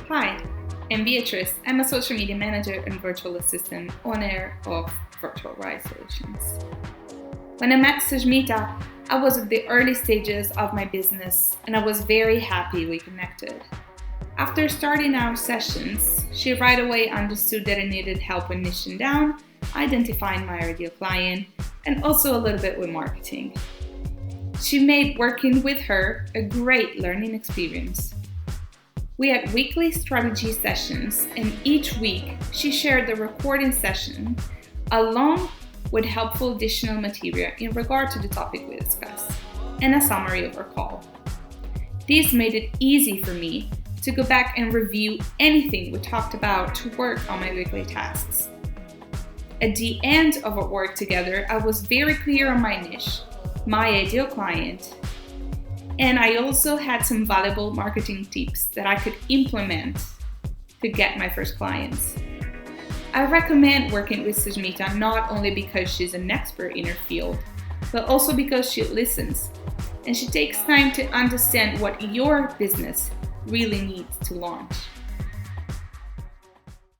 Hi, I'm Beatrice. I'm a social media manager and virtual assistant, owner of Virtual Rise Solutions. When I met Sushmita, I was at the early stages of my business and I was very happy we connected. After starting our sessions, she right away understood that I needed help with niching down, identifying my ideal client, and also a little bit with marketing. She made working with her a great learning experience. We had weekly strategy sessions, and each week she shared the recording session along with helpful additional material in regard to the topic we discussed, and a summary of our call. This made it easy for me to go back and review anything we talked about to work on my weekly tasks. At the end of our work together, I was very clear on my niche, my ideal client, and I also had some valuable marketing tips that I could implement to get my first clients. I recommend working with Sushmita not only because she's an expert in her field, but also because she listens and she takes time to understand what your business really needs to launch.